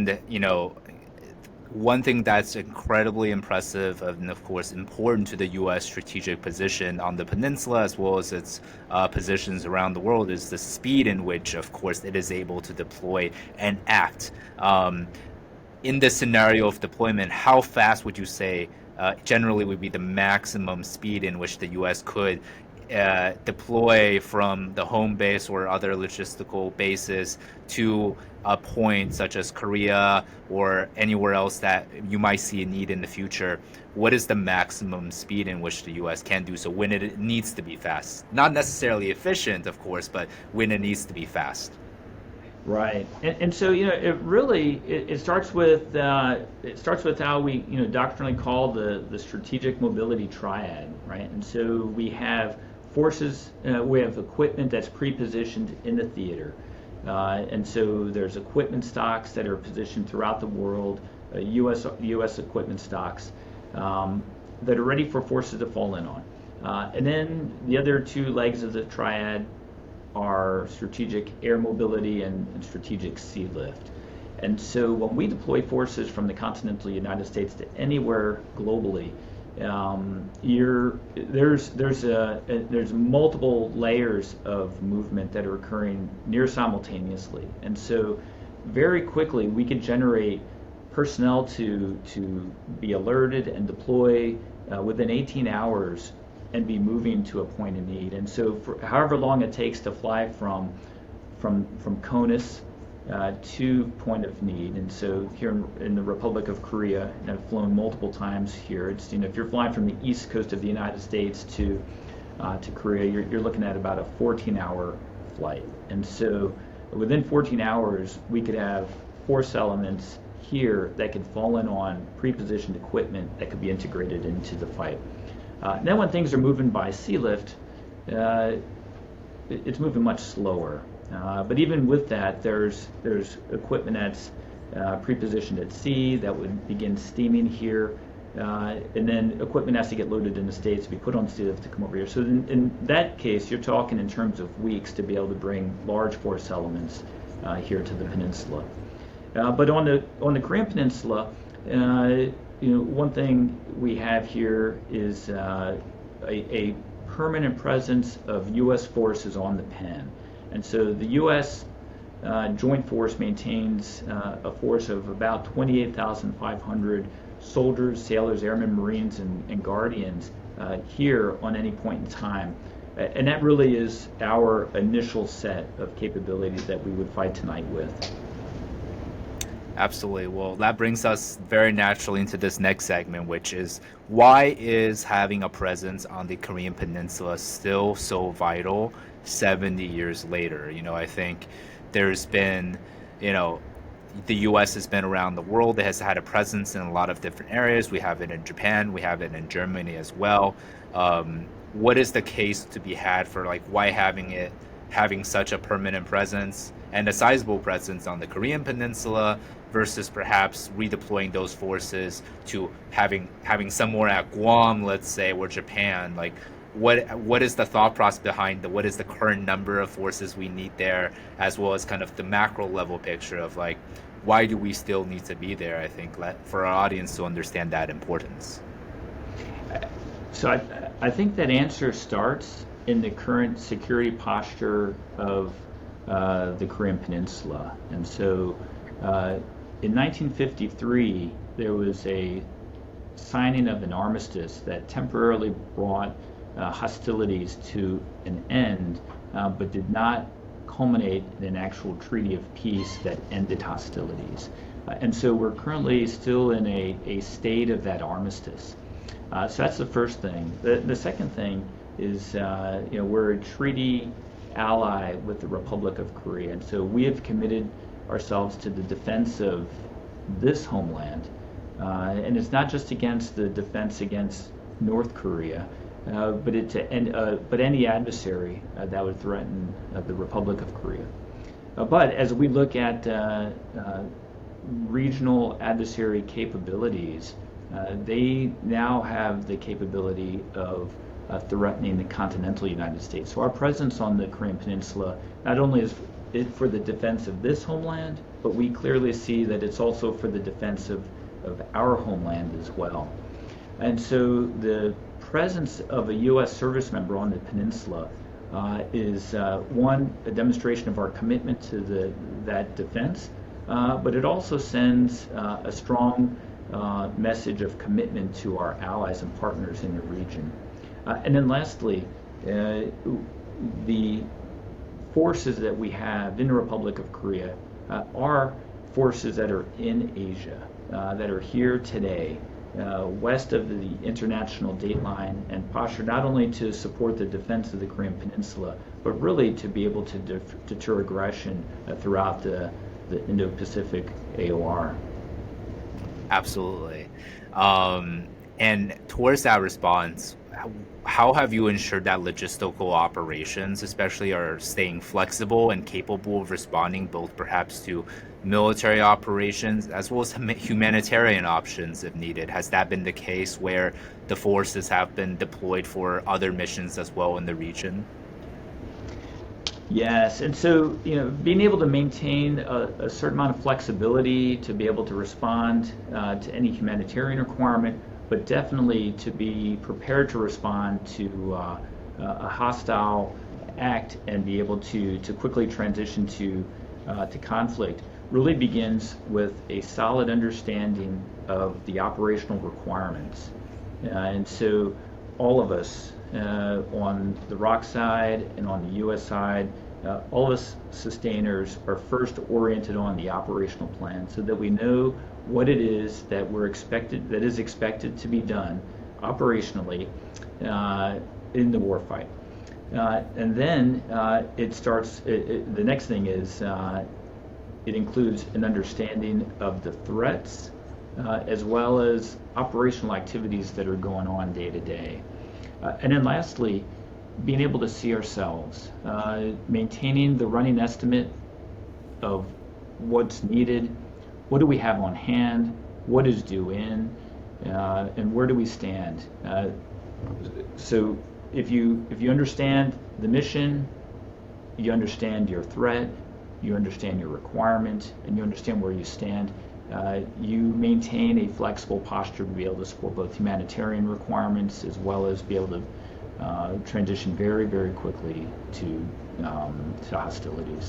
And, one thing that's incredibly impressive and, of course, important to the U.S. strategic position on the peninsula as well as its positions around the world is the speed in which, of course, it is able to deploy and act. Um, in this scenario of deployment, how fast would you say generally would be the maximum speed in which the U.S. could deploy from the home base or other logistical bases to a point such as Korea or anywhere else that you might see a need in the future? What is the maximum speed in which the U.S. can do so when it needs to be fast? Not necessarily efficient, of course, but when it needs to be fast. Right, and so it starts with how we doctrinally call the strategic mobility triad, right? And so we have forces, we have equipment that's pre-positioned in the theater, and so there's equipment stocks that are positioned throughout the world, U.S. equipment stocks that are ready for forces to fall in on, and then the other two legs of the triad are strategic air mobility and strategic sea lift. And so when we deploy forces from the continental United States to anywhere globally, there's multiple layers of movement that are occurring near simultaneously. And so very quickly we could generate personnel to be alerted and deploy within 18 hours and be moving to a point of need. And so for however long it takes to fly from CONUS to point of need. And so here in the Republic of Korea, and I've flown multiple times here, it's if you're flying from the east coast of the United States to Korea, you're looking at about a 14-hour flight. And so within 14 hours, we could have force elements here that could fall in on pre-positioned equipment that could be integrated into the fight. Then when things are moving by sea lift, it's moving much slower. But even with that, there's equipment that's pre-positioned at sea that would begin steaming here, and then equipment has to get loaded in the States to be put on sea lift to come over here. So in that case, you're talking in terms of weeks to be able to bring large force elements here to the peninsula. But on the Korean Peninsula, one thing we have here is a permanent presence of U.S. forces on the pen. And so the U.S. Joint Force maintains a force of about 28,500 soldiers, sailors, airmen, Marines, and Guardians here on any point in time. And that really is our initial set of capabilities that we would fight tonight with. Absolutely. Well, that brings us very naturally into this next segment, which is why is having a presence on the Korean Peninsula still so vital 70 years later? I think there's been, the U.S. has been around the world. It has had a presence in a lot of different areas. We have it in Japan. We have it in Germany as well. What is the case to be had for why having such a permanent presence and a sizable presence on the Korean Peninsula versus perhaps redeploying those forces to having somewhere at Guam, let's say, or Japan? What is the thought process behind what is the current number of forces we need there, as well as kind of the macro level picture of why do we still need to be there? I think for our audience to understand that importance. So I think that answer starts in the current security posture of the Korean Peninsula. And so in 1953, there was a signing of an armistice that temporarily brought hostilities to an end, but did not culminate in an actual treaty of peace that ended hostilities. And so we're currently still in a state of that armistice. So that's the first thing. The second thing is, we're a treaty ally with the Republic of Korea, and so we have committed ourselves to the defense of this homeland, and it's not just against the defense against North Korea, but any adversary that would threaten the Republic of Korea. But as we look at regional adversary capabilities, they now have the capability of threatening the continental United States. So our presence on the Korean Peninsula not only for the defense of this homeland, but we clearly see that it's also for the defense of our homeland as well. And so the presence of a U.S. service member on the peninsula is one, a demonstration of our commitment to that defense, but it also sends a strong message of commitment to our allies and partners in the region. And then lastly, the forces that we have in the Republic of Korea are forces that are in Asia, that are here today, west of the international date line, and postured not only to support the defense of the Korean Peninsula, but really to be able to deter aggression throughout the Indo-Pacific AOR. Absolutely. And towards that response, how have you ensured that logistical operations, especially, are staying flexible and capable of responding both perhaps to military operations as well as humanitarian options if needed? Has that been the case where the forces have been deployed for other missions as well in the region? Yes, and so being able to maintain a certain amount of flexibility to be able to respond to any humanitarian requirement, but definitely to be prepared to respond to a hostile act and be able to quickly transition to conflict really begins with a solid understanding of the operational requirements. And so all of us on the ROC side and on the U.S. side, all of us sustainers are first oriented on the operational plan so that we know what it is that is expected to be done operationally in the warfight. And then the next thing is it includes an understanding of the threats as well as operational activities that are going on day to day. And then lastly, being able to see ourselves, maintaining the running estimate of what's needed, what do we have on hand, what is due in, and where do we stand. So if you understand the mission, you understand your threat, you understand your requirement, and you understand where you stand, you maintain a flexible posture to be able to support both humanitarian requirements as well as be able to transition very, very quickly to hostilities.